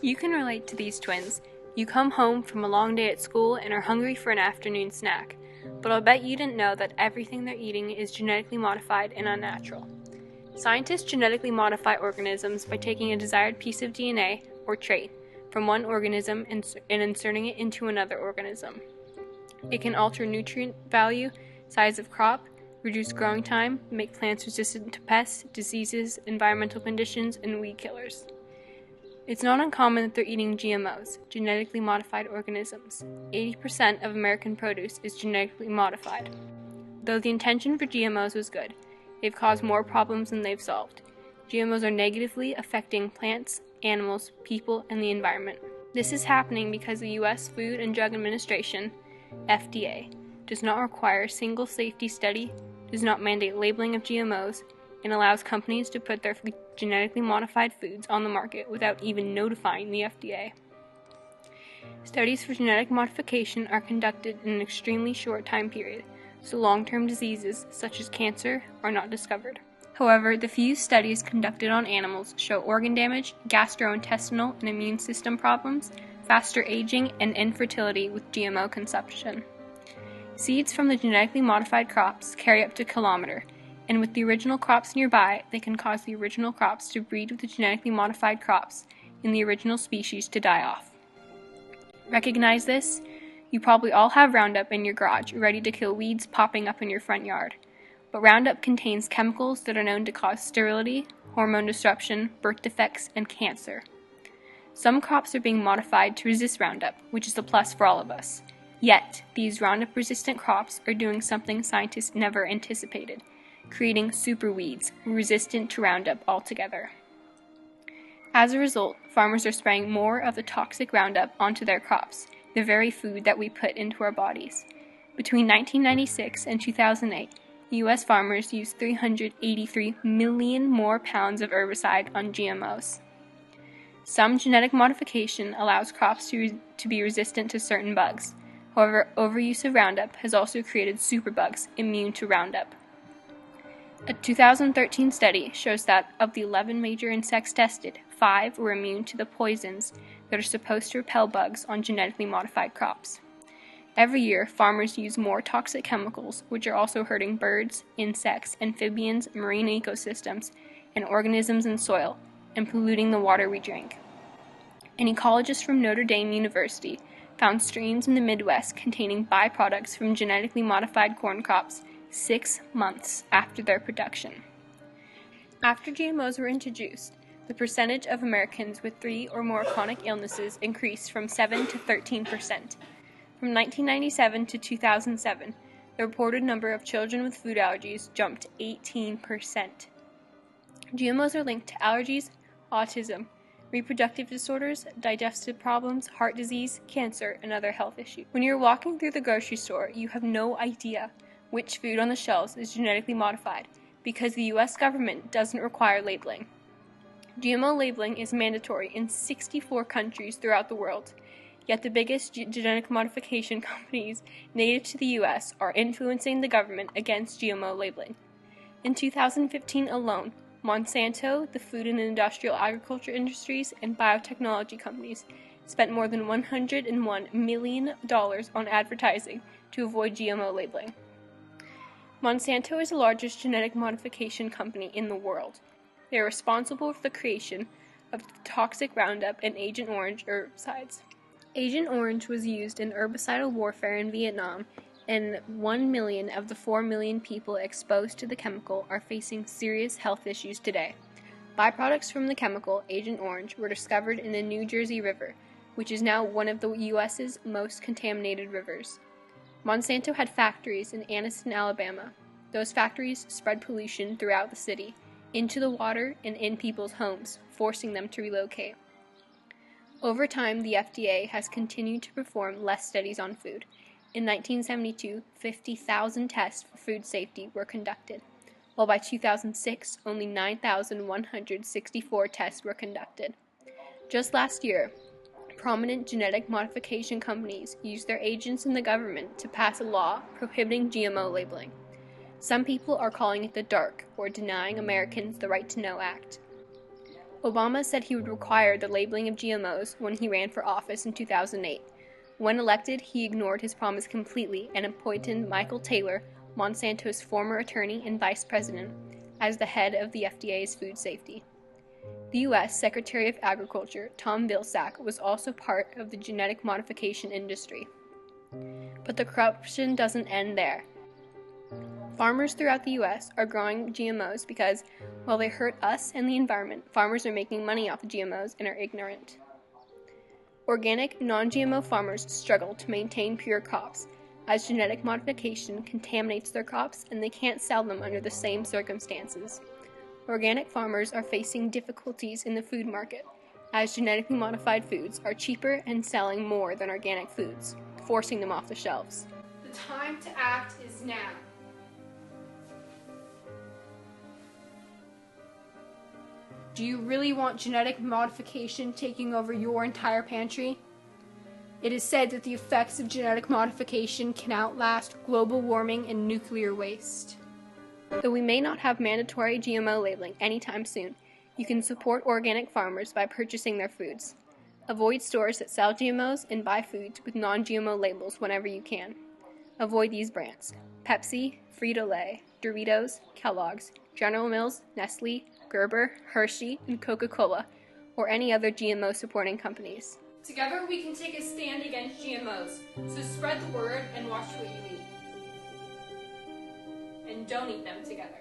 You can relate to these twins. You come home from a long day at school and are hungry for an afternoon snack. But I'll bet you didn't know that everything they're eating is genetically modified and unnatural. Scientists genetically modify organisms by taking a desired piece of DNA, or trait, from one organism and inserting it into another organism. It can alter nutrient value, size of crop, reduce growing time, make plants resistant to pests, diseases, environmental conditions, and weed killers. It's not uncommon that they're eating GMOs, genetically modified organisms. 80% of American produce is genetically modified. Though the intention for GMOs was good, they've caused more problems than they've solved. GMOs are negatively affecting plants, animals, people, and the environment. This is happening because the U.S. Food and Drug Administration, FDA, does not require a single safety study, does not mandate labeling of GMOs, and allows companies to put their genetically modified foods on the market without even notifying the FDA. Studies for genetic modification are conducted in an extremely short time period, so long-term diseases such as cancer are not discovered. However, the few studies conducted on animals show organ damage, gastrointestinal and immune system problems, faster aging, and infertility with GMO consumption. Seeds from the genetically modified crops carry up to a kilometer, and with the original crops nearby, they can cause the original crops to breed with the genetically modified crops in the original species to die off. Recognize this? You probably all have Roundup in your garage, ready to kill weeds popping up in your front yard. But Roundup contains chemicals that are known to cause sterility, hormone disruption, birth defects, and cancer. Some crops are being modified to resist Roundup, which is a plus for all of us. Yet, these Roundup-resistant crops are doing something scientists never anticipated, creating superweeds resistant to Roundup altogether. As a result, farmers are spraying more of the toxic Roundup onto their crops, the very food that we put into our bodies. Between 1996 and 2008, U.S. farmers used 383 million more pounds of herbicide on GMOs. Some genetic modification allows crops to be resistant to certain bugs. However, overuse of Roundup has also created superbugs immune to Roundup. A 2013 study shows that of the 11 major insects tested, 5 were immune to the poisons that are supposed to repel bugs on genetically modified crops. Every year, farmers use more toxic chemicals, which are also hurting birds, insects, amphibians, marine ecosystems, and organisms in soil, and polluting the water we drink. An ecologist from Notre Dame University found streams in the Midwest containing byproducts from genetically modified corn crops 6 months after their production. After GMOs were introduced, the percentage of Americans with 3 or more chronic illnesses increased from 7 to 13%. From 1997 to 2007, the reported number of children with food allergies jumped 18%. GMOs are linked to allergies, autism, reproductive disorders, digestive problems, heart disease, cancer, and other health issues. When you're walking through the grocery store, you have no idea which food on the shelves is genetically modified because the U.S. government doesn't require labeling. GMO labeling is mandatory in 64 countries throughout the world, yet the biggest genetic modification companies native to the U.S. are influencing the government against GMO labeling. In 2015 alone, Monsanto, the food and industrial agriculture industries, and biotechnology companies spent more than $101 million on advertising to avoid GMO labeling. Monsanto is the largest genetic modification company in the world. They are responsible for the creation of toxic Roundup and Agent Orange herbicides. Agent Orange was used in herbicidal warfare in Vietnam, and 1 million of the 4 million people exposed to the chemical are facing serious health issues today. Byproducts from the chemical, Agent Orange, were discovered in the New Jersey River, which is now one of the U.S.'s most contaminated rivers. Monsanto had factories in Anniston, Alabama. Those factories spread pollution throughout the city, into the water and in people's homes, forcing them to relocate. Over time, the FDA has continued to perform less studies on food. In 1972, 50,000 tests for food safety were conducted, while by 2006, only 9,164 tests were conducted. Just last year, prominent genetic modification companies used their agents in the government to pass a law prohibiting GMO labeling. Some people are calling it the DARK, or Denying Americans the Right to Know Act. Obama said he would require the labeling of GMOs when he ran for office in 2008. When elected, he ignored his promise completely and appointed Michael Taylor, Monsanto's former attorney and vice president, as the head of the FDA's food safety. The U.S. Secretary of Agriculture, Tom Vilsack, was also part of the genetic modification industry. But the corruption doesn't end there. Farmers throughout the U.S. are growing GMOs because, while they hurt us and the environment, farmers are making money off the GMOs and are ignorant. Organic, non-GMO farmers struggle to maintain pure crops, as genetic modification contaminates their crops and they can't sell them under the same circumstances. Organic farmers are facing difficulties in the food market, as genetically modified foods are cheaper and selling more than organic foods, forcing them off the shelves. The time to act is now. Do you really want genetic modification taking over your entire pantry? It is said that the effects of genetic modification can outlast global warming and nuclear waste. Though we may not have mandatory GMO labeling anytime soon, you can support organic farmers by purchasing their foods. Avoid stores that sell GMOs and buy foods with non-GMO labels whenever you can. Avoid these brands: Pepsi, Frito-Lay, Doritos, Kellogg's, General Mills, Nestle, Gerber, Hershey, and Coca-Cola, or any other GMO-supporting companies. Together we can take a stand against GMOs, so spread the word and watch what you eat. And don't eat them together.